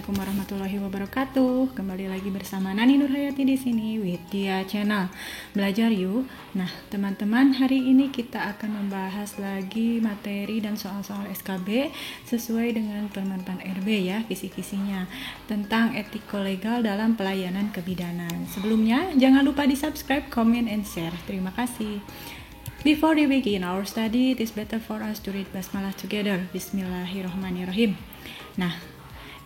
Assalamualaikum warahmatullahi wabarakatuh. Kembali lagi bersama Nani Nurhayati di sini Widya Channel. Belajar yuk. Nah, teman-teman, hari ini kita akan membahas lagi materi dan soal-soal SKB sesuai dengan Permenpan RB ya, kisi-kisinya tentang etiko-legal dalam pelayanan kebidanan. Sebelumnya, jangan lupa di-subscribe, comment, and share. Terima kasih. Before we begin our study, it is better for us to read Basmalah together. Bismillahirrahmanirrahim. Nah,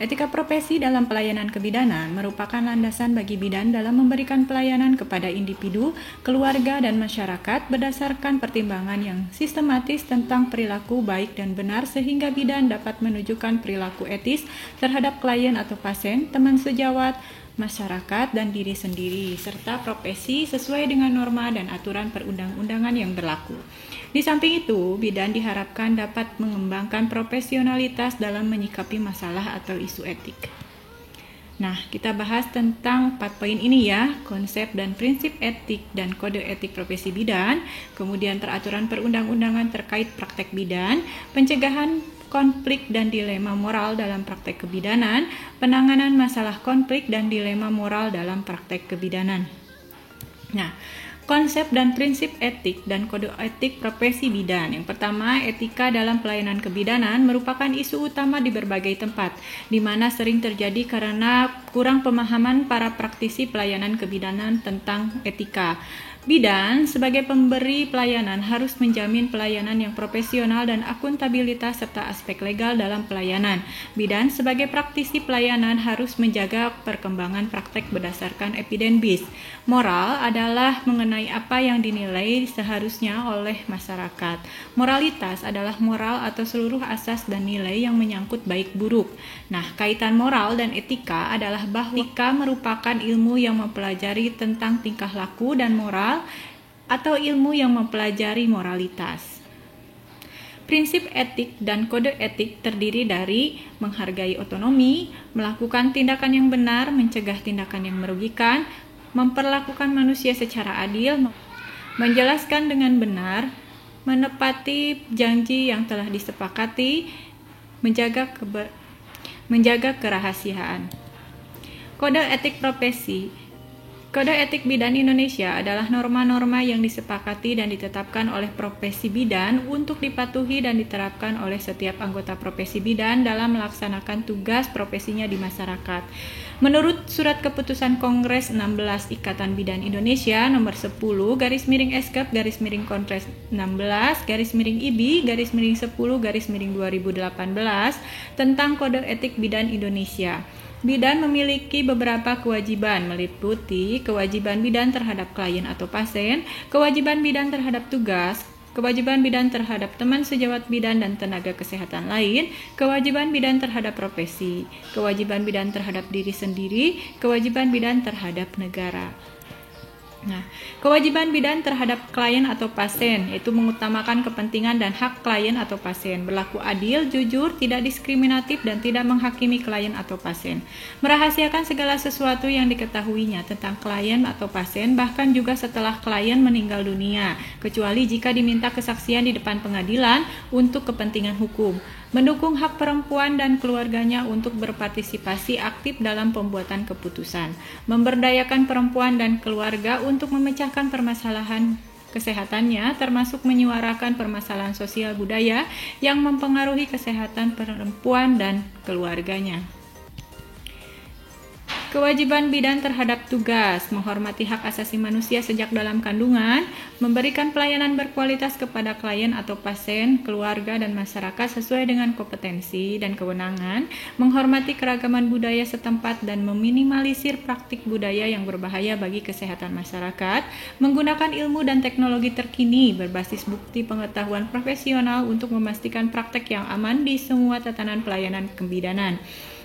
etika profesi dalam pelayanan kebidanan merupakan landasan bagi bidan dalam memberikan pelayanan kepada individu, keluarga, dan masyarakat berdasarkan pertimbangan yang sistematis tentang perilaku baik dan benar sehingga bidan dapat menunjukkan perilaku etis terhadap klien atau pasien, teman sejawat, masyarakat, dan diri sendiri, serta profesi sesuai dengan norma dan aturan perundang-undangan yang berlaku. Di samping itu, bidan diharapkan dapat mengembangkan profesionalitas dalam menyikapi masalah atau isu etik. Nah, kita bahas tentang 4 poin ini ya, konsep dan prinsip etik dan kode etik profesi bidan, kemudian peraturan perundang-undangan terkait praktek bidan, pencegahan konflik dan dilema moral dalam praktek kebidanan, penanganan masalah konflik dan dilema moral dalam praktek kebidanan. Nah, konsep dan prinsip etik dan kode etik profesi bidan. Yang pertama, etika dalam pelayanan kebidanan merupakan isu utama di berbagai tempat, di mana sering terjadi karena kurang pemahaman para praktisi pelayanan kebidanan tentang etika. Bidan sebagai pemberi pelayanan harus menjamin pelayanan yang profesional dan akuntabilitas serta aspek legal dalam pelayanan. Bidan sebagai praktisi pelayanan harus menjaga perkembangan praktek berdasarkan evidence-based. Moral adalah mengenai apa yang dinilai seharusnya oleh masyarakat. Moralitas adalah moral atau seluruh asas dan nilai yang menyangkut baik buruk. Nah, kaitan moral dan etika adalah bahwa etika merupakan ilmu yang mempelajari tentang tingkah laku dan moral atau ilmu yang mempelajari moralitas. Prinsip etik dan kode etik terdiri dari menghargai otonomi, melakukan tindakan yang benar, mencegah tindakan yang merugikan, memperlakukan manusia secara adil, menjelaskan dengan benar, menepati janji yang telah disepakati, menjaga kerahasiaan. Kode etik profesi. Kode etik bidan Indonesia adalah norma-norma yang disepakati dan ditetapkan oleh profesi bidan untuk dipatuhi dan diterapkan oleh setiap anggota profesi bidan dalam melaksanakan tugas profesinya di masyarakat. Menurut Surat Keputusan Kongres 16 Ikatan Bidan Indonesia nomor 10 /SKEP/Kongres 16 IBI /10 2018 tentang Kode Etik Bidan Indonesia. Bidan memiliki beberapa kewajiban, meliputi kewajiban bidan terhadap klien atau pasien, kewajiban bidan terhadap tugas, kewajiban bidan terhadap teman sejawat bidan dan tenaga kesehatan lain, kewajiban bidan terhadap profesi, kewajiban bidan terhadap diri sendiri, kewajiban bidan terhadap negara. Nah, kewajiban bidan terhadap klien atau pasien yaitu mengutamakan kepentingan dan hak klien atau pasien, berlaku adil, jujur, tidak diskriminatif, dan tidak menghakimi klien atau pasien. Merahasiakan segala sesuatu yang diketahuinya tentang klien atau pasien bahkan juga setelah klien meninggal dunia, kecuali jika diminta kesaksian di depan pengadilan untuk kepentingan hukum. Mendukung hak perempuan dan keluarganya untuk berpartisipasi aktif dalam pembuatan keputusan, memberdayakan perempuan dan keluarga untuk memecahkan permasalahan kesehatannya, termasuk menyuarakan permasalahan sosial budaya yang mempengaruhi kesehatan perempuan dan keluarganya. Kewajiban bidan terhadap tugas, menghormati hak asasi manusia sejak dalam kandungan, memberikan pelayanan berkualitas kepada klien atau pasien, keluarga, dan masyarakat sesuai dengan kompetensi dan kewenangan, menghormati keragaman budaya setempat dan meminimalisir praktik budaya yang berbahaya bagi kesehatan masyarakat, menggunakan ilmu dan teknologi terkini berbasis bukti pengetahuan profesional untuk memastikan praktek yang aman di semua tatanan pelayanan kebidanan.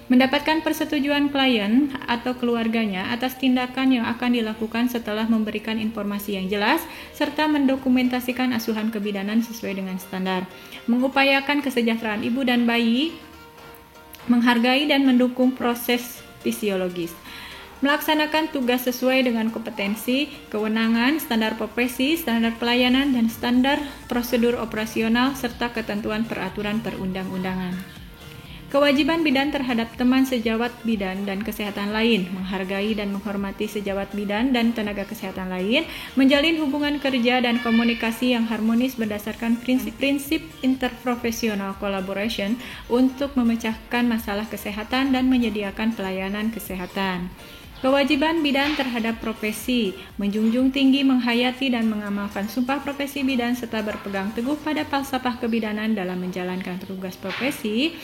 Mendapatkan persetujuan klien atau keluarganya atas tindakan yang akan dilakukan setelah memberikan informasi yang jelas, serta mendokumentasikan asuhan kebidanan sesuai dengan standar. Mengupayakan kesejahteraan ibu dan bayi, menghargai dan mendukung proses fisiologis. Melaksanakan tugas sesuai dengan kompetensi, kewenangan, standar profesi, standar pelayanan, dan standar prosedur operasional, serta ketentuan peraturan perundang-undangan. Kewajiban bidan terhadap teman sejawat bidan dan kesehatan lain, menghargai dan menghormati sejawat bidan dan tenaga kesehatan lain, menjalin hubungan kerja dan komunikasi yang harmonis berdasarkan prinsip-prinsip interprofesional collaboration untuk memecahkan masalah kesehatan dan menyediakan pelayanan kesehatan. Kewajiban bidan terhadap profesi, menjunjung tinggi, menghayati dan mengamalkan sumpah profesi bidan serta berpegang teguh pada falsafah kebidanan dalam menjalankan tugas profesi,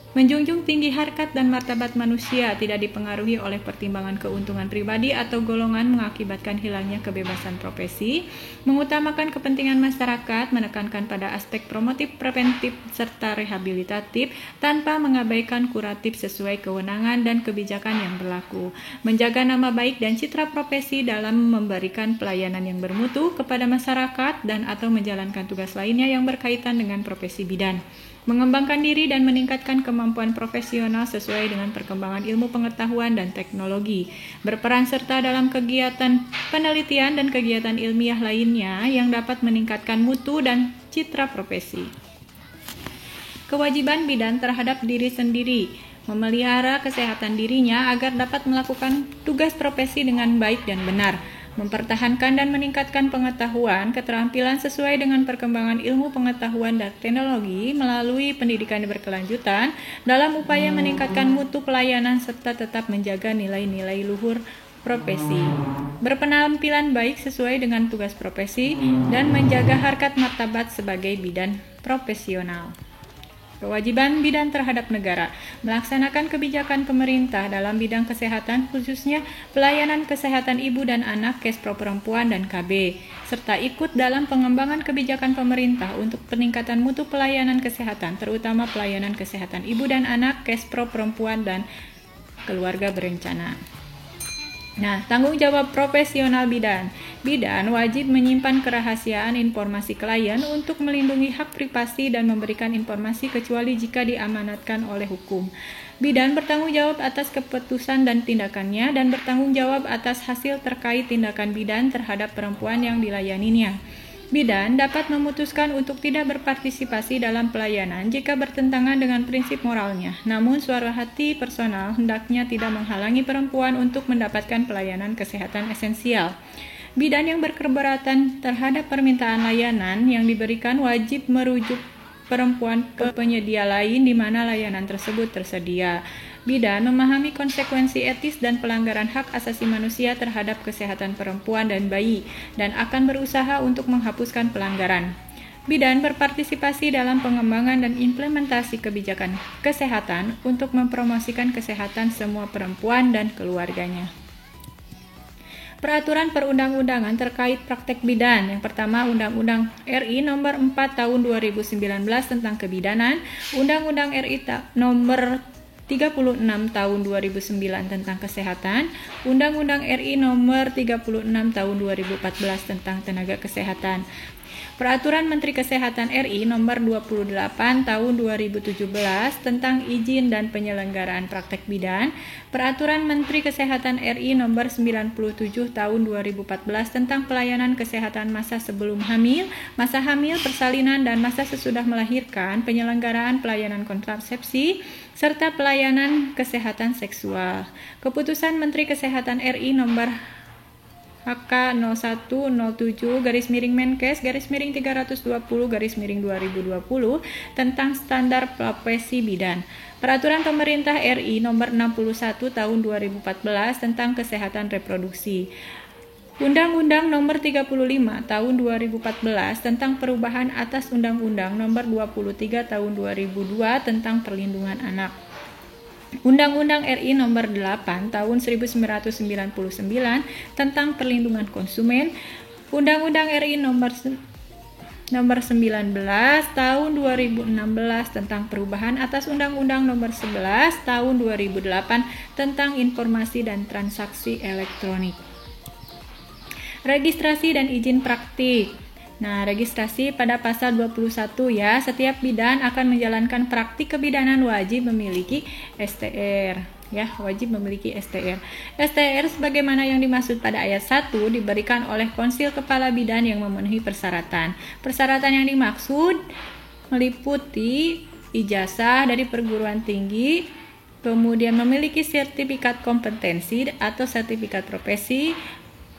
menjunjung tinggi harkat dan martabat manusia, tidak dipengaruhi oleh pertimbangan keuntungan pribadi atau golongan mengakibatkan hilangnya kebebasan profesi, mengutamakan kepentingan masyarakat, menekankan pada aspek promotif, preventif, serta rehabilitatif, tanpa mengabaikan kuratif sesuai kewenangan dan kebijakan yang berlaku, menjaga nama baik dan citra profesi dalam memberikan pelayanan yang bermutu kepada masyarakat dan atau menjalankan tugas lainnya yang berkaitan dengan profesi bidan, mengembangkan diri dan meningkatkan kemampuan profesional sesuai dengan perkembangan ilmu pengetahuan dan teknologi, berperan serta dalam kegiatan penelitian dan kegiatan ilmiah lainnya yang dapat meningkatkan mutu dan citra profesi. Kewajiban bidan terhadap diri sendiri, memelihara kesehatan dirinya agar dapat melakukan tugas profesi dengan baik dan benar, mempertahankan dan meningkatkan pengetahuan, keterampilan sesuai dengan perkembangan ilmu pengetahuan dan teknologi melalui pendidikan berkelanjutan dalam upaya meningkatkan mutu pelayanan serta tetap menjaga nilai-nilai luhur profesi, berpenampilan baik sesuai dengan tugas profesi, dan menjaga harkat martabat sebagai bidan profesional. Kewajiban bidan terhadap negara, melaksanakan kebijakan pemerintah dalam bidang kesehatan khususnya pelayanan kesehatan ibu dan anak, Kespro Perempuan dan KB, serta ikut dalam pengembangan kebijakan pemerintah untuk peningkatan mutu pelayanan kesehatan, terutama pelayanan kesehatan ibu dan anak, Kespro Perempuan dan keluarga berencana. Nah, tanggung jawab profesional bidan. Bidan wajib menyimpan kerahasiaan informasi klien untuk melindungi hak privasi dan memberikan informasi kecuali jika diamanatkan oleh hukum. Bidan bertanggung jawab atas keputusan dan tindakannya dan bertanggung jawab atas hasil terkait tindakan bidan terhadap perempuan yang dilayaninya. Bidan dapat memutuskan untuk tidak berpartisipasi dalam pelayanan jika bertentangan dengan prinsip moralnya. Namun suara hati personal hendaknya tidak menghalangi perempuan untuk mendapatkan pelayanan kesehatan esensial. Bidan yang berkeberatan terhadap permintaan layanan yang diberikan wajib merujuk perempuan ke penyedia lain di mana layanan tersebut tersedia. Bidan memahami konsekuensi etis dan pelanggaran hak asasi manusia terhadap kesehatan perempuan dan bayi dan akan berusaha untuk menghapuskan pelanggaran. Bidan berpartisipasi dalam pengembangan dan implementasi kebijakan kesehatan untuk mempromosikan kesehatan semua perempuan dan keluarganya. Peraturan perundang-undangan terkait praktek bidan. Yang pertama, Undang-Undang RI Nomor 4 Tahun 2019 tentang Kebidanan, Undang-Undang RI Nomor 36 Tahun 2009 tentang Kesehatan, Undang-Undang RI Nomor 36 Tahun 2014 tentang Tenaga Kesehatan, Peraturan Menteri Kesehatan RI Nomor 28 Tahun 2017 tentang Izin dan Penyelenggaraan Praktek Bidan, Peraturan Menteri Kesehatan RI Nomor 97 Tahun 2014 tentang Pelayanan Kesehatan Masa Sebelum Hamil, Masa Hamil, Persalinan, dan Masa Sesudah Melahirkan, Penyelenggaraan Pelayanan Kontrasepsi, serta Pelayanan Kesehatan Seksual. Keputusan Menteri Kesehatan RI Nomor HK 0107-Menkes-320-2020 tentang standar profesi bidan. Peraturan Pemerintah RI Nomor 61 Tahun 2014 tentang kesehatan reproduksi. Undang-Undang Nomor 35 Tahun 2014 tentang perubahan atas Undang-Undang Nomor 23 Tahun 2002 tentang perlindungan anak. Undang-Undang RI Nomor 8 Tahun 1999 tentang perlindungan konsumen, Undang-Undang RI Nomor 19 Tahun 2016 tentang perubahan atas Undang-Undang Nomor 11 Tahun 2008 tentang informasi dan transaksi elektronik. Registrasi dan izin praktik. Nah, registrasi pada pasal 21 ya, setiap bidan akan menjalankan praktik kebidanan wajib memiliki STR. Ya, wajib memiliki STR. STR sebagaimana yang dimaksud pada ayat 1 diberikan oleh konsil kepala bidan yang memenuhi persyaratan. Persyaratan yang dimaksud meliputi ijazah dari perguruan tinggi, kemudian memiliki sertifikat kompetensi atau sertifikat profesi,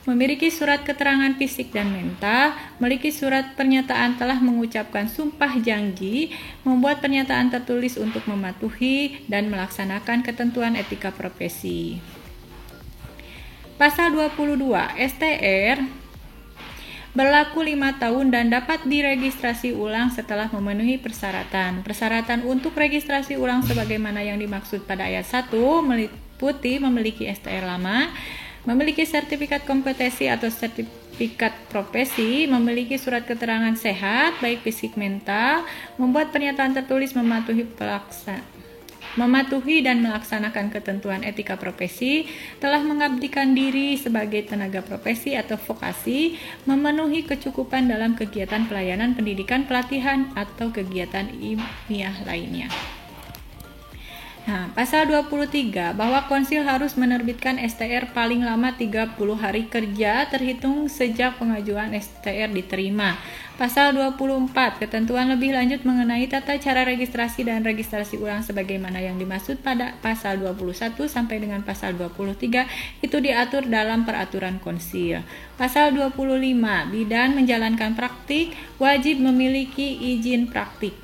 memiliki surat keterangan fisik dan mental, memiliki surat pernyataan telah mengucapkan sumpah janji, membuat pernyataan tertulis untuk mematuhi dan melaksanakan ketentuan etika profesi. Pasal 22, STR berlaku 5 tahun dan dapat diregistrasi ulang setelah memenuhi persyaratan. Persyaratan untuk registrasi ulang sebagaimana yang dimaksud pada ayat 1 meliputi memiliki STR lama, memiliki sertifikat kompetensi atau sertifikat profesi, memiliki surat keterangan sehat baik fisik mental, membuat pernyataan tertulis mematuhi dan melaksanakan ketentuan etika profesi, telah mengabdikan diri sebagai tenaga profesi atau vokasi, memenuhi kecukupan dalam kegiatan pelayanan pendidikan, pelatihan, atau kegiatan ilmiah lainnya. Nah, pasal 23 bahwa konsil harus menerbitkan STR paling lama 30 hari kerja terhitung sejak pengajuan STR diterima. Pasal 24 ketentuan lebih lanjut mengenai tata cara registrasi dan registrasi ulang sebagaimana yang dimaksud pada pasal 21 sampai dengan pasal 23 itu diatur dalam peraturan konsil. Pasal 25 bidan menjalankan praktik wajib memiliki izin praktik.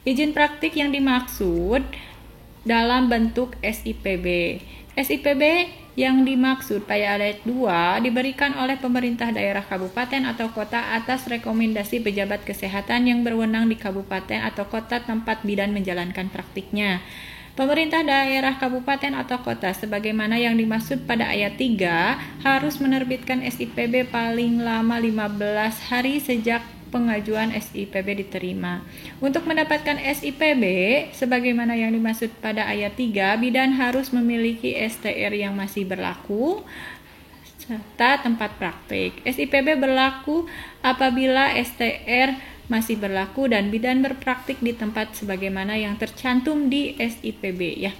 Izin praktik yang dimaksud dalam bentuk SIPB. SIPB yang dimaksud pada ayat 2 diberikan oleh pemerintah daerah kabupaten atau kota atas rekomendasi pejabat kesehatan yang berwenang di kabupaten atau kota tempat bidan menjalankan praktiknya. Pemerintah daerah kabupaten atau kota sebagaimana yang dimaksud pada ayat 3 harus menerbitkan SIPB paling lama 15 hari sejak pengajuan SIPB diterima. Untuk mendapatkan SIPB sebagaimana yang dimaksud pada ayat 3, bidan harus memiliki STR yang masih berlaku serta tempat praktik. SIPB berlaku apabila STR masih berlaku dan bidan berpraktik di tempat sebagaimana yang tercantum di SIPB ya.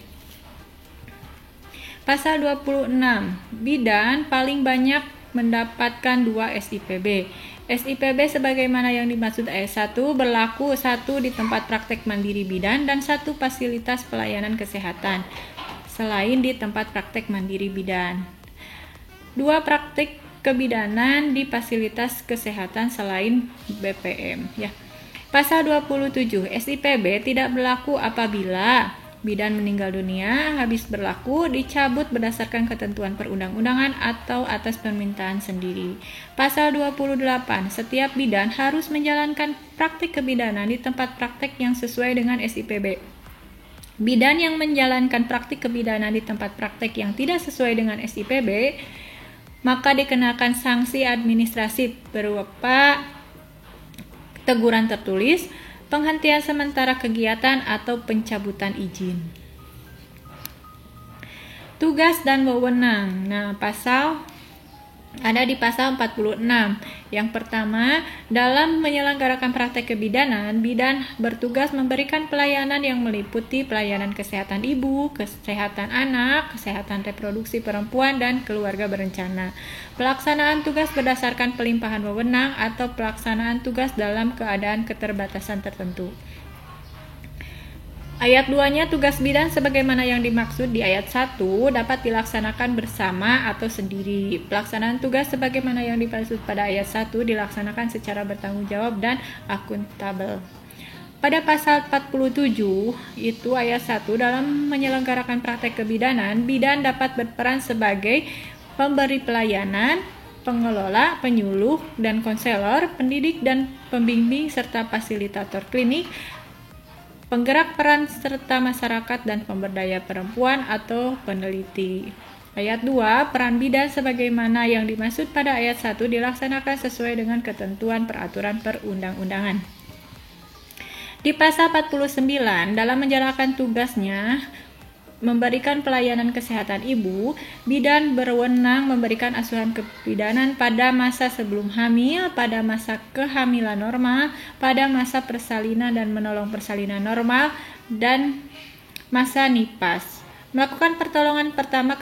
Pasal 26, bidan paling banyak mendapatkan 2 SIPB. SIPB sebagaimana yang dimaksud ayat 1 berlaku 1 di tempat praktek mandiri bidan dan 1 fasilitas pelayanan kesehatan selain di tempat praktek mandiri bidan. 2 praktek kebidanan di fasilitas kesehatan selain BPM ya. Pasal 27 SIPB tidak berlaku apabila bidan meninggal dunia, habis berlaku, dicabut berdasarkan ketentuan perundang-undangan atau atas permintaan sendiri. Pasal 28, setiap bidan harus menjalankan praktik kebidanan di tempat praktek yang sesuai dengan SIPB. Bidan yang menjalankan praktik kebidanan di tempat praktek yang tidak sesuai dengan SIPB, maka dikenakan sanksi administrasi berupa teguran tertulis, penghentian sementara kegiatan atau pencabutan izin. Tugas dan wewenang. Nah, ada di pasal 46. Yang pertama, dalam menyelenggarakan praktek kebidanan, bidan bertugas memberikan pelayanan yang meliputi pelayanan kesehatan ibu, kesehatan anak, kesehatan reproduksi perempuan, dan keluarga berencana. Pelaksanaan tugas berdasarkan pelimpahan wewenang atau pelaksanaan tugas dalam keadaan keterbatasan tertentu. Ayat 2-nya tugas bidan sebagaimana yang dimaksud di ayat 1 dapat dilaksanakan bersama atau sendiri. Pelaksanaan tugas sebagaimana yang dimaksud pada ayat 1 dilaksanakan secara bertanggung jawab dan akuntabel. Pada pasal 47 itu ayat 1 dalam menyelenggarakan praktek kebidanan, bidan dapat berperan sebagai pemberi pelayanan, pengelola, penyuluh, dan konselor, pendidik dan pembimbing serta fasilitator klinik, penggerak peran serta masyarakat dan pemberdaya perempuan atau peneliti. Ayat 2, peran bidan sebagaimana yang dimaksud pada ayat 1 dilaksanakan sesuai dengan ketentuan peraturan perundang-undangan. Di pasal 49, dalam menjalankan tugasnya memberikan pelayanan kesehatan ibu, bidan berwenang memberikan asuhan kebidanan pada masa sebelum hamil, pada masa kehamilan normal, pada masa persalinan dan menolong persalinan normal, dan masa nipas. Melakukan pertolongan pertama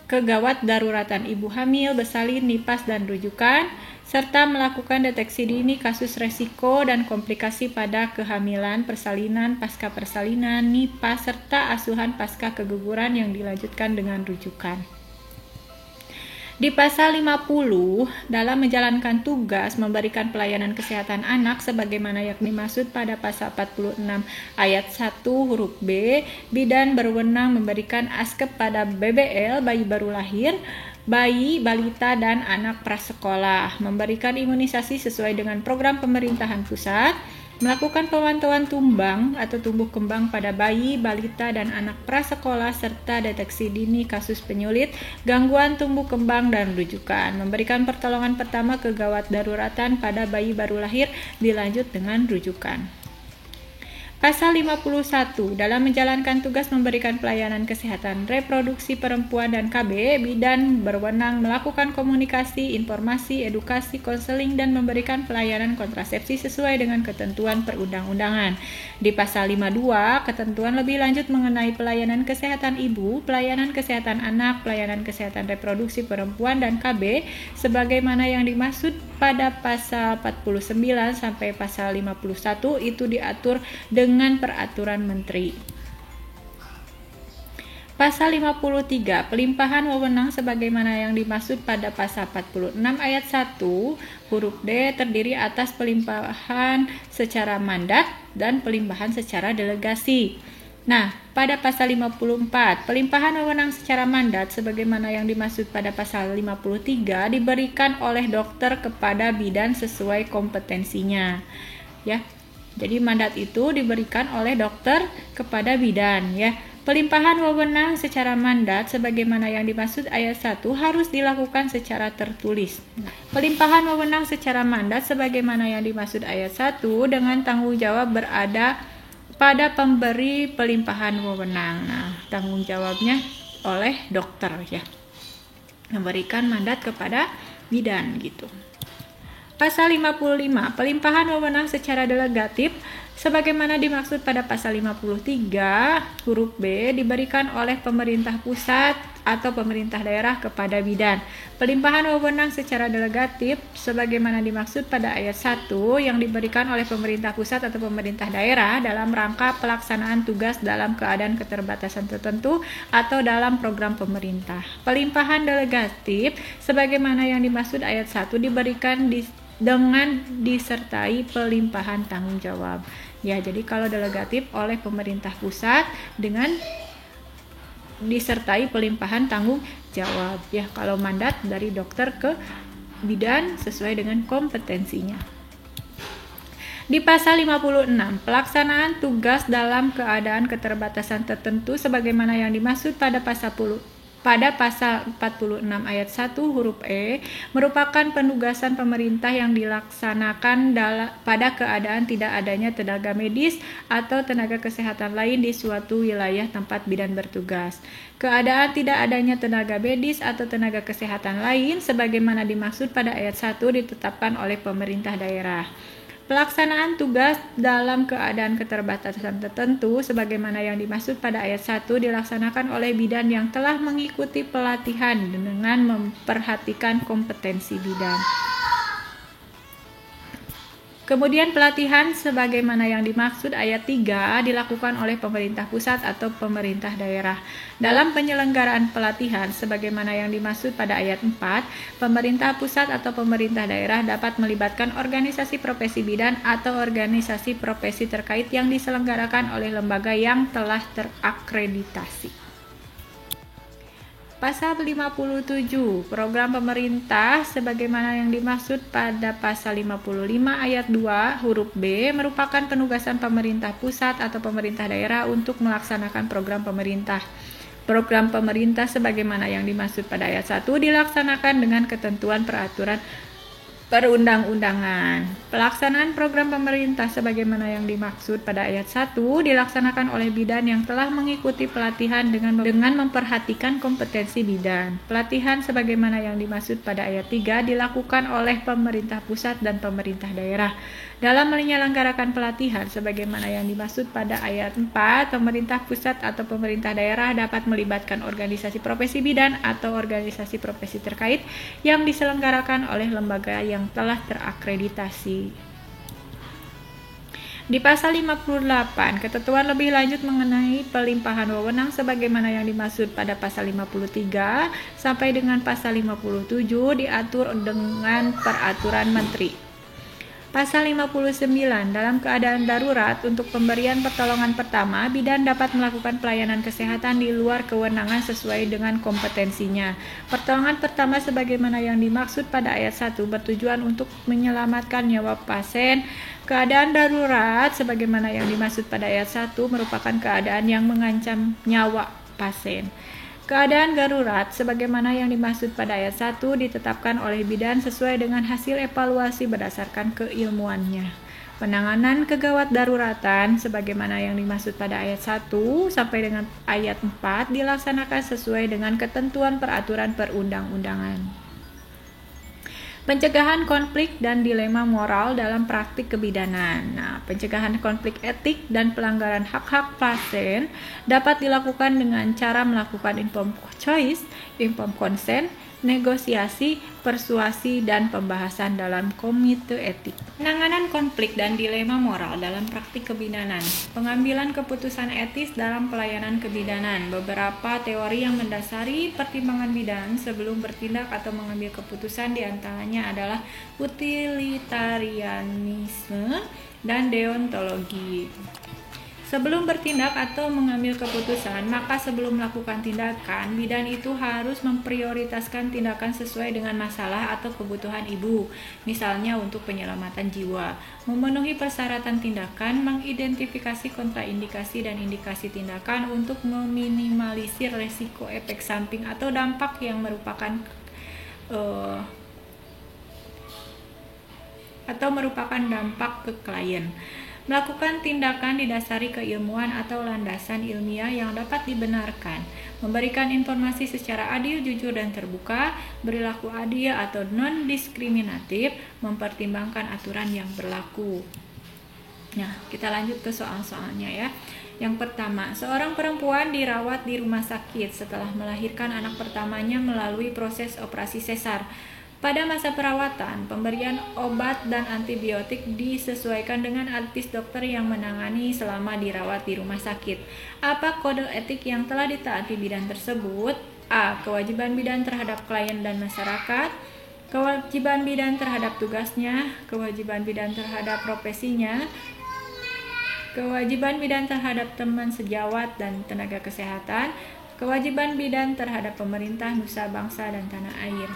kegawat daruratan ibu hamil, bersalin, nipas, dan rujukan, serta melakukan deteksi dini kasus resiko dan komplikasi pada kehamilan, persalinan, pasca persalinan, nifas, serta asuhan pasca keguguran yang dilanjutkan dengan rujukan. Di pasal 50, dalam menjalankan tugas memberikan pelayanan kesehatan anak sebagaimana yang dimaksud pada pasal 46 ayat 1 huruf B, bidan berwenang memberikan ASKEP pada BBL, bayi baru lahir, bayi, balita, dan anak prasekolah, memberikan imunisasi sesuai dengan program pemerintahan pusat, melakukan pemantauan tumbang atau tumbuh kembang pada bayi, balita, dan anak prasekolah, serta deteksi dini kasus penyulit, gangguan tumbuh kembang, dan rujukan, memberikan pertolongan pertama kegawat daruratan pada bayi baru lahir, dilanjut dengan rujukan. Pasal 51, dalam menjalankan tugas memberikan pelayanan kesehatan reproduksi perempuan dan KB, bidan berwenang melakukan komunikasi, informasi, edukasi, konseling, dan memberikan pelayanan kontrasepsi sesuai dengan ketentuan perundang-undangan. Di pasal 52, ketentuan lebih lanjut mengenai pelayanan kesehatan ibu, pelayanan kesehatan anak, pelayanan kesehatan reproduksi perempuan, dan KB, sebagaimana yang dimaksud pada pasal 49 sampai pasal 51 itu diatur dengan peraturan menteri. Pasal 53, pelimpahan wewenang sebagaimana yang dimaksud pada pasal 46 ayat 1 huruf D terdiri atas pelimpahan secara mandat dan pelimpahan secara delegasi. Nah, pada pasal 54, pelimpahan wewenang secara mandat sebagaimana yang dimaksud pada pasal 53 diberikan oleh dokter kepada bidan sesuai kompetensinya. Ya. Jadi mandat itu diberikan oleh dokter kepada bidan, ya. Pelimpahan wewenang secara mandat sebagaimana yang dimaksud ayat 1 harus dilakukan secara tertulis. Pelimpahan wewenang secara mandat sebagaimana yang dimaksud ayat 1 dengan tanggung jawab berada pada pemberi pelimpahan wewenang. Nah, tanggung jawabnya oleh dokter, ya. Memberikan mandat kepada bidan gitu. Pasal 55, pelimpahan wewenang secara delegatif sebagaimana dimaksud pada pasal 53 huruf B diberikan oleh pemerintah pusat atau pemerintah daerah kepada bidan. Pelimpahan wewenang secara delegatif sebagaimana dimaksud pada ayat 1 yang diberikan oleh pemerintah pusat atau pemerintah daerah dalam rangka pelaksanaan tugas dalam keadaan keterbatasan tertentu atau dalam program pemerintah. Pelimpahan delegatif sebagaimana yang dimaksud ayat 1 diberikan dengan disertai pelimpahan tanggung jawab. Ya, jadi kalau delegatif oleh pemerintah pusat dengan disertai pelimpahan tanggung jawab. Ya, kalau mandat dari dokter ke bidan sesuai dengan kompetensinya. Di pasal 56, pelaksanaan tugas dalam keadaan keterbatasan tertentu sebagaimana yang dimaksud pada pasal 46 ayat 1 huruf E merupakan penugasan pemerintah yang dilaksanakan pada keadaan tidak adanya tenaga medis atau tenaga kesehatan lain di suatu wilayah tempat bidan bertugas. Keadaan tidak adanya tenaga medis atau tenaga kesehatan lain sebagaimana dimaksud pada ayat 1 ditetapkan oleh pemerintah daerah. Pelaksanaan tugas dalam keadaan keterbatasan tertentu sebagaimana yang dimaksud pada ayat 1 dilaksanakan oleh bidan yang telah mengikuti pelatihan dengan memperhatikan kompetensi bidan. Kemudian pelatihan sebagaimana yang dimaksud ayat 3 dilakukan oleh pemerintah pusat atau pemerintah daerah. Dalam penyelenggaraan pelatihan sebagaimana yang dimaksud pada ayat 4, pemerintah pusat atau pemerintah daerah dapat melibatkan organisasi profesi bidan atau organisasi profesi terkait yang diselenggarakan oleh lembaga yang telah terakreditasi. Pasal 57, program pemerintah sebagaimana yang dimaksud pada pasal 55 ayat 2 huruf B merupakan penugasan pemerintah pusat atau pemerintah daerah untuk melaksanakan program pemerintah. Program pemerintah sebagaimana yang dimaksud pada ayat 1 dilaksanakan dengan ketentuan peraturan perundang-undangan. Pelaksanaan program pemerintah sebagaimana yang dimaksud pada ayat 1 dilaksanakan oleh bidan yang telah mengikuti pelatihan dengan memperhatikan kompetensi bidan. Pelatihan sebagaimana yang dimaksud pada ayat 3 dilakukan oleh pemerintah pusat dan pemerintah daerah. Dalam menyelenggarakan pelatihan sebagaimana yang dimaksud pada ayat 4, pemerintah pusat atau pemerintah daerah dapat melibatkan organisasi profesi bidan atau organisasi profesi terkait yang diselenggarakan oleh lembaga yang telah terakreditasi. Di pasal 58, ketentuan lebih lanjut mengenai pelimpahan wewenang sebagaimana yang dimaksud pada pasal 53 sampai dengan pasal 57 diatur dengan peraturan menteri. Pasal 59, dalam keadaan darurat untuk pemberian pertolongan pertama, bidan dapat melakukan pelayanan kesehatan di luar kewenangan sesuai dengan kompetensinya. Pertolongan pertama sebagaimana yang dimaksud pada ayat 1 bertujuan untuk menyelamatkan nyawa pasien. Keadaan darurat sebagaimana yang dimaksud pada ayat 1 merupakan keadaan yang mengancam nyawa pasien. Keadaan darurat sebagaimana yang dimaksud pada ayat 1 ditetapkan oleh bidan sesuai dengan hasil evaluasi berdasarkan keilmuannya. Penanganan kegawat daruratan sebagaimana yang dimaksud pada ayat 1 sampai dengan ayat 4 dilaksanakan sesuai dengan ketentuan peraturan perundang-undangan. Pencegahan konflik dan dilema moral dalam praktik kebidanan. Nah, pencegahan konflik etik dan pelanggaran hak-hak pasien dapat dilakukan dengan cara melakukan informed choice, informed consent, negosiasi, persuasi, dan pembahasan dalam komite etik. Penanganan konflik dan dilema moral dalam praktik kebidanan. Pengambilan keputusan etis dalam pelayanan kebidanan. Beberapa teori yang mendasari pertimbangan bidan sebelum bertindak atau mengambil keputusan diantaranya adalah utilitarianisme dan deontologi. Sebelum bertindak atau mengambil keputusan, maka sebelum melakukan tindakan, bidan itu harus memprioritaskan tindakan sesuai dengan masalah atau kebutuhan ibu, misalnya untuk penyelamatan jiwa, memenuhi persyaratan tindakan, mengidentifikasi kontraindikasi dan indikasi tindakan untuk meminimalisir resiko efek samping atau dampak yang merupakan dampak ke klien. Melakukan tindakan didasari keilmuan atau landasan ilmiah yang dapat dibenarkan, memberikan informasi secara adil, jujur, dan terbuka, berlaku adil atau non-diskriminatif, mempertimbangkan aturan yang berlaku. Nah, kita lanjut ke soal-soalnya ya. Yang pertama, seorang perempuan dirawat di rumah sakit setelah melahirkan anak pertamanya melalui proses operasi sesar. Pada masa perawatan, pemberian obat dan antibiotik disesuaikan dengan advis dokter yang menangani selama dirawat di rumah sakit. Apa kode etik yang telah ditaati bidan tersebut? A. Kewajiban bidan terhadap klien dan masyarakat. Kewajiban bidan terhadap tugasnya. Kewajiban bidan terhadap profesinya. Kewajiban bidan terhadap teman sejawat dan tenaga kesehatan. Kewajiban bidan terhadap pemerintah, nusa bangsa, dan tanah air.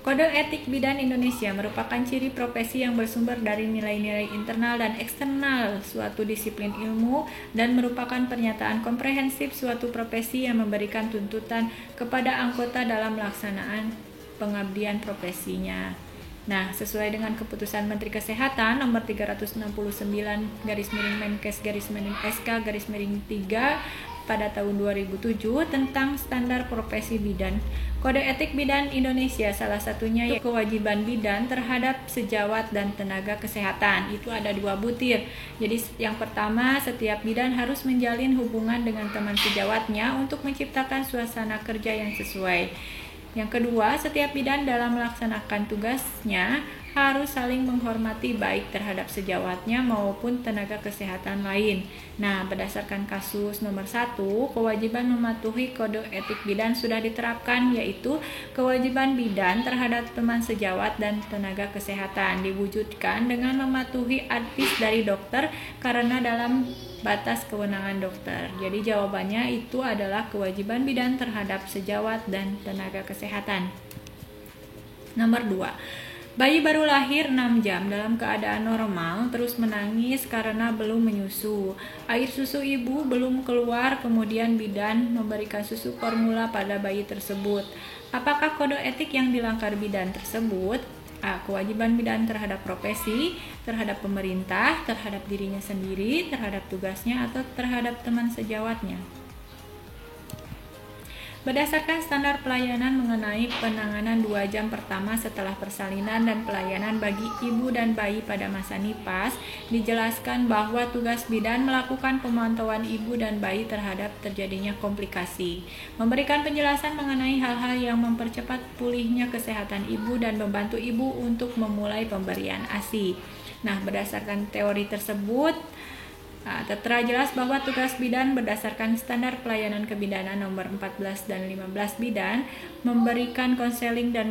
Kode etik bidan Indonesia merupakan ciri profesi yang bersumber dari nilai-nilai internal dan eksternal suatu disiplin ilmu dan merupakan pernyataan komprehensif suatu profesi yang memberikan tuntutan kepada anggota dalam pelaksanaan pengabdian profesinya. Nah, sesuai dengan keputusan Menteri Kesehatan nomor 369/Menkes/SK/3 pada tahun 2007 tentang standar profesi bidan. Kode etik bidan Indonesia salah satunya yaitu kewajiban bidan terhadap sejawat dan tenaga kesehatan. Itu ada 2 butir. Jadi yang pertama, setiap bidan harus menjalin hubungan dengan teman sejawatnya untuk menciptakan suasana kerja yang sesuai. Yang kedua, setiap bidan dalam melaksanakan tugasnya harus saling menghormati baik terhadap sejawatnya maupun tenaga kesehatan lain. Nah, berdasarkan kasus nomor 1, kewajiban mematuhi kode etik bidan sudah diterapkan, yaitu kewajiban bidan terhadap teman sejawat dan tenaga kesehatan diwujudkan dengan mematuhi advis dari dokter karena dalam batas kewenangan dokter. Jadi jawabannya itu adalah kewajiban bidan terhadap sejawat dan tenaga kesehatan. Nomor 2. Bayi baru lahir 6 jam dalam keadaan normal terus menangis karena belum menyusu. Air susu ibu belum keluar, kemudian bidan memberikan susu formula pada bayi tersebut. Apakah kode etik yang dilanggar bidan tersebut? A. Kewajiban bidan terhadap profesi, terhadap pemerintah, terhadap dirinya sendiri, terhadap tugasnya, atau terhadap teman sejawatnya. Berdasarkan standar pelayanan mengenai penanganan 2 jam pertama setelah persalinan dan pelayanan bagi ibu dan bayi pada masa nifas, dijelaskan bahwa tugas bidan melakukan pemantauan ibu dan bayi terhadap terjadinya komplikasi, memberikan penjelasan mengenai hal-hal yang mempercepat pulihnya kesehatan ibu dan membantu ibu untuk memulai pemberian ASI. Nah, berdasarkan teori tersebut, tertera jelas bahwa tugas bidan berdasarkan standar pelayanan kebidanan nomor 14 dan 15 bidan memberikan konseling dan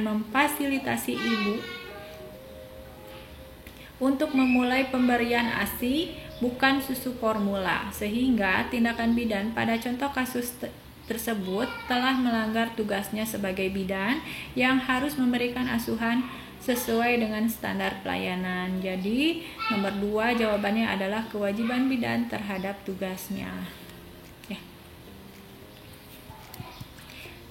memfasilitasi ibu untuk memulai pemberian ASI bukan susu formula, sehingga tindakan bidan pada contoh kasus tersebut telah melanggar tugasnya sebagai bidan yang harus memberikan asuhan sesuai dengan standar pelayanan. Jadi, nomor 2 jawabannya adalah kewajiban bidan terhadap tugasnya. Ya.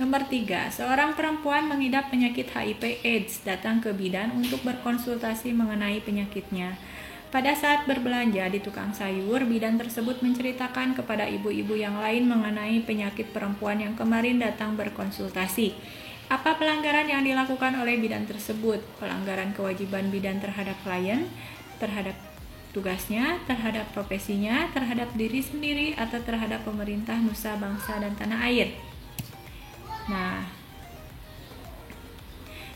Nomor 3, seorang perempuan mengidap penyakit HIV/AIDS datang ke bidan untuk berkonsultasi mengenai penyakitnya. Pada saat berbelanja di tukang sayur, bidan tersebut menceritakan kepada ibu-ibu yang lain mengenai penyakit perempuan yang kemarin datang berkonsultasi. Apa pelanggaran yang dilakukan oleh bidan tersebut? Pelanggaran kewajiban bidan terhadap klien, terhadap tugasnya, terhadap profesinya, terhadap diri sendiri, atau terhadap pemerintah, nusa, bangsa, dan tanah air. Nah,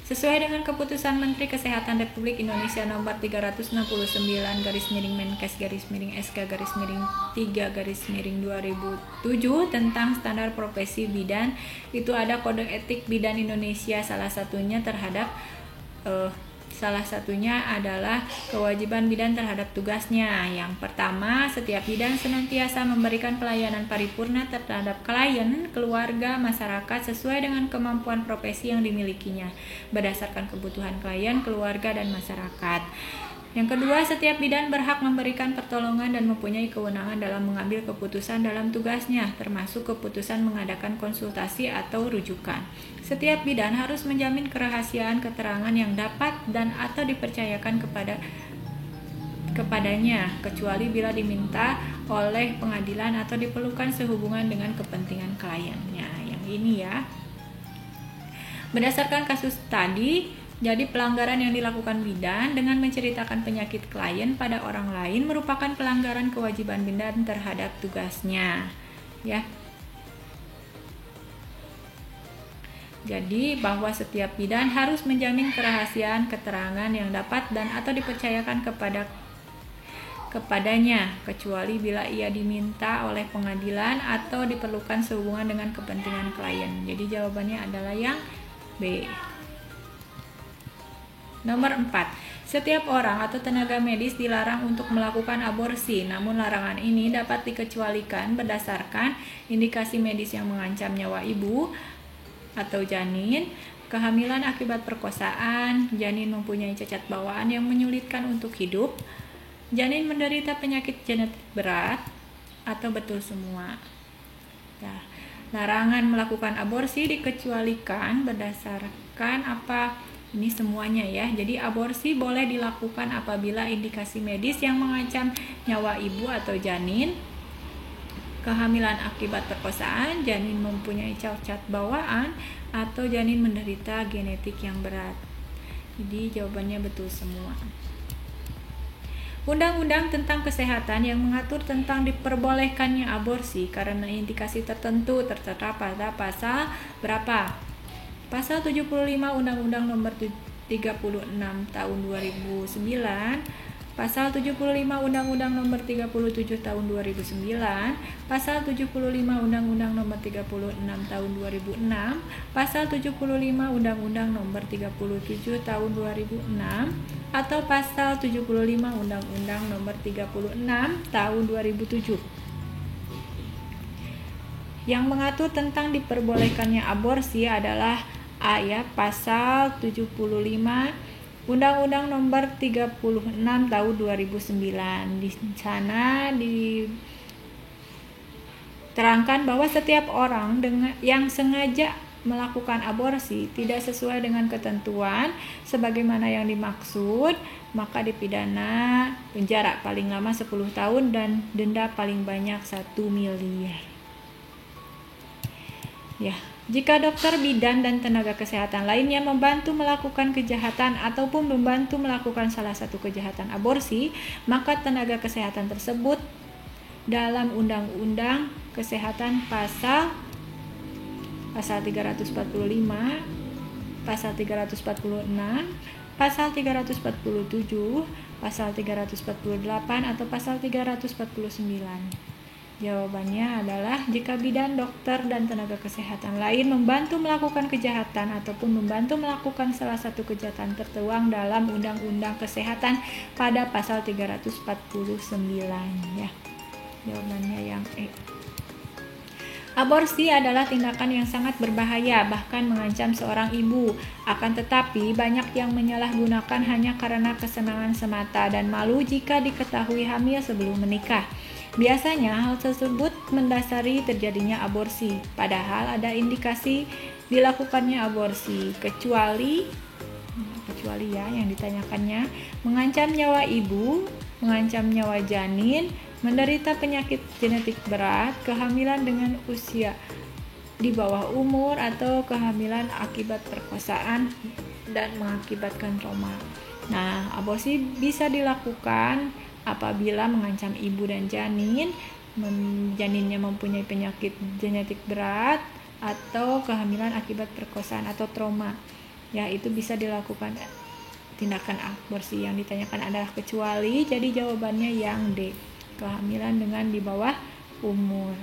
sesuai dengan keputusan Menteri Kesehatan Republik Indonesia nomor 369/Menkes/SK/3/2007 tentang standar profesi bidan, itu ada kode etik bidan Indonesia. Salah satunya adalah kewajiban bidan terhadap tugasnya. Yang pertama, setiap bidan senantiasa memberikan pelayanan paripurna terhadap klien, keluarga, masyarakat sesuai dengan kemampuan profesi yang dimilikinya, berdasarkan kebutuhan klien, keluarga, dan masyarakat. Yang kedua, setiap bidan berhak memberikan pertolongan dan mempunyai kewenangan dalam mengambil keputusan dalam tugasnya, termasuk keputusan mengadakan konsultasi atau rujukan. Setiap bidan harus menjamin kerahasiaan keterangan yang dapat dan atau dipercayakan kepadanya, kecuali bila diminta oleh pengadilan atau diperlukan sehubungan dengan kepentingan kliennya. Yang ini ya. Berdasarkan kasus tadi, jadi pelanggaran yang dilakukan bidan dengan menceritakan penyakit klien pada orang lain merupakan pelanggaran kewajiban bidan terhadap tugasnya. Ya. Jadi bahwa setiap bidan harus menjamin kerahasiaan keterangan yang dapat dan atau dipercayakan kepadanya, kecuali bila ia diminta oleh pengadilan atau diperlukan sehubungan dengan kepentingan klien. Jadi jawabannya adalah yang B. Nomor 4, setiap orang atau tenaga medis dilarang untuk melakukan aborsi, namun larangan ini dapat dikecualikan berdasarkan indikasi medis yang mengancam nyawa ibu atau janin, kehamilan akibat perkosaan, janin mempunyai cacat bawaan yang menyulitkan untuk hidup, janin menderita penyakit genetik berat, atau betul semua. Nah, larangan melakukan aborsi dikecualikan berdasarkan apa? Ini semuanya ya. Jadi aborsi boleh dilakukan apabila indikasi medis yang mengancam nyawa ibu atau janin, kehamilan akibat perkosaan, janin mempunyai cacat bawaan, atau janin menderita genetik yang berat. Jadi jawabannya betul semua. Undang-undang tentang kesehatan yang mengatur tentang diperbolehkannya aborsi karena indikasi tertentu tertera pada pasal berapa? Pasal 75 Undang-Undang Nomor 36 Tahun 2009, Pasal 75 Undang-Undang Nomor 37 Tahun 2009, Pasal 75 Undang-Undang Nomor 36 Tahun 2006, Pasal 75 Undang-Undang Nomor 37 Tahun 2006, atau Pasal 75 Undang-Undang Nomor 36 Tahun 2007. Yang mengatur tentang diperbolehkannya aborsi adalah A ya, Pasal 75 Undang-Undang Nomor 36 Tahun 2009. Di sana diterangkan bahwa setiap orang yang sengaja melakukan aborsi tidak sesuai dengan ketentuan sebagaimana yang dimaksud, maka dipidana penjara paling lama 10 tahun dan denda paling banyak 1 miliar. Ya, jika dokter bidan dan tenaga kesehatan lainnya membantu melakukan kejahatan ataupun membantu melakukan salah satu kejahatan aborsi, maka tenaga kesehatan tersebut dalam Undang-Undang Kesehatan pasal 345, pasal 346, pasal 347, pasal 348 atau pasal 349. Jawabannya adalah jika bidan, dokter, dan tenaga kesehatan lain membantu melakukan kejahatan ataupun membantu melakukan salah satu kejahatan tertuang dalam Undang-Undang Kesehatan pada pasal 349 ya. Jawabannya yang E. Aborsi adalah tindakan yang sangat berbahaya, bahkan mengancam seorang ibu. Akan tetapi, banyak yang menyalahgunakan hanya karena kesenangan semata dan malu jika diketahui hamil sebelum menikah. Biasanya hal tersebut mendasari terjadinya aborsi, padahal ada indikasi dilakukannya aborsi, kecuali ya yang ditanyakannya, mengancam nyawa ibu, mengancam nyawa janin, menderita penyakit genetik berat, kehamilan dengan usia di bawah umur, atau kehamilan akibat perkosaan dan mengakibatkan trauma. Nah, aborsi bisa dilakukan apabila mengancam ibu dan janin, janinnya mempunyai penyakit genetik berat, atau kehamilan akibat perkosaan atau trauma. Ya, itu bisa dilakukan tindakan aborsi. Yang ditanyakan adalah kecuali, jadi jawabannya yang D, kehamilan dengan di bawah umur.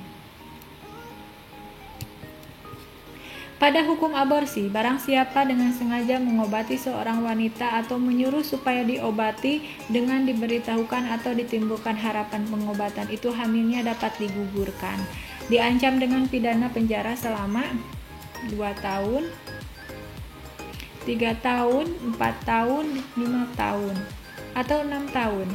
Pada hukum aborsi, barang siapa dengan sengaja mengobati seorang wanita atau menyuruh supaya diobati dengan diberitahukan atau ditimbulkan harapan pengobatan itu, hamilnya dapat digugurkan. Diancam dengan pidana penjara selama 2 tahun, 3 tahun, 4 tahun, 5 tahun, atau 6 tahun.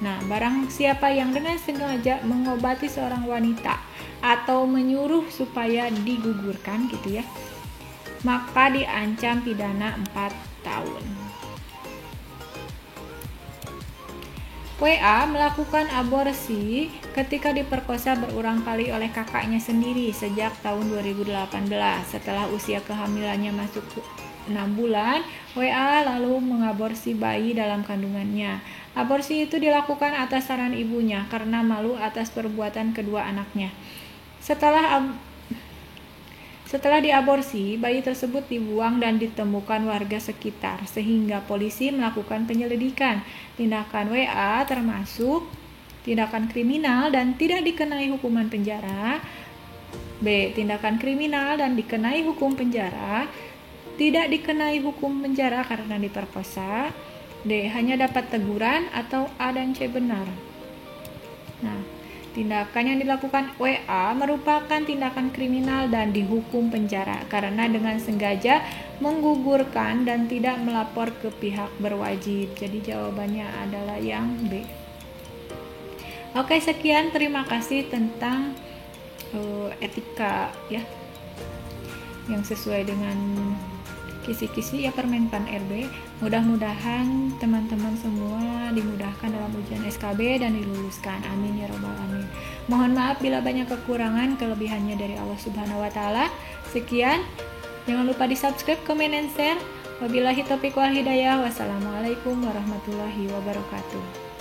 Nah, barang siapa yang dengan sengaja mengobati seorang wanita atau menyuruh supaya digugurkan gitu ya, maka diancam pidana 4 tahun. WA melakukan aborsi ketika diperkosa berulang kali oleh kakaknya sendiri sejak tahun 2018. Setelah usia kehamilannya masuk 6 bulan, WA lalu mengaborsi bayi dalam kandungannya. Aborsi itu dilakukan atas saran ibunya karena malu atas perbuatan kedua anaknya. Setelah diaborsi, bayi tersebut dibuang dan ditemukan warga sekitar, sehingga polisi melakukan penyelidikan. Tindakan WA termasuk tindakan kriminal dan tidak dikenai hukuman penjara. B. Tindakan kriminal dan dikenai hukum penjara, tidak dikenai hukum penjara karena diperkosa. D. Hanya dapat teguran, atau A dan C benar. Nah, tindakan yang dilakukan WA merupakan tindakan kriminal dan dihukum penjara karena dengan sengaja menggugurkan dan tidak melapor ke pihak berwajib. Jadi jawabannya adalah yang B. Oke, sekian, terima kasih tentang etika ya, yang sesuai dengan kisi-kisi ya Permenpan RB. Mudah-mudahan teman-teman semua dimudahkan dalam ujian SKB dan diluluskan. Amin ya robbal alamin. Mohon maaf bila banyak kekurangan, kelebihannya dari Allah Subhanahu wa taala. Sekian. Jangan lupa di-subscribe, komen, dan share. Wabillahi taufiq wal hidayah. Wassalamualaikum warahmatullahi wabarakatuh.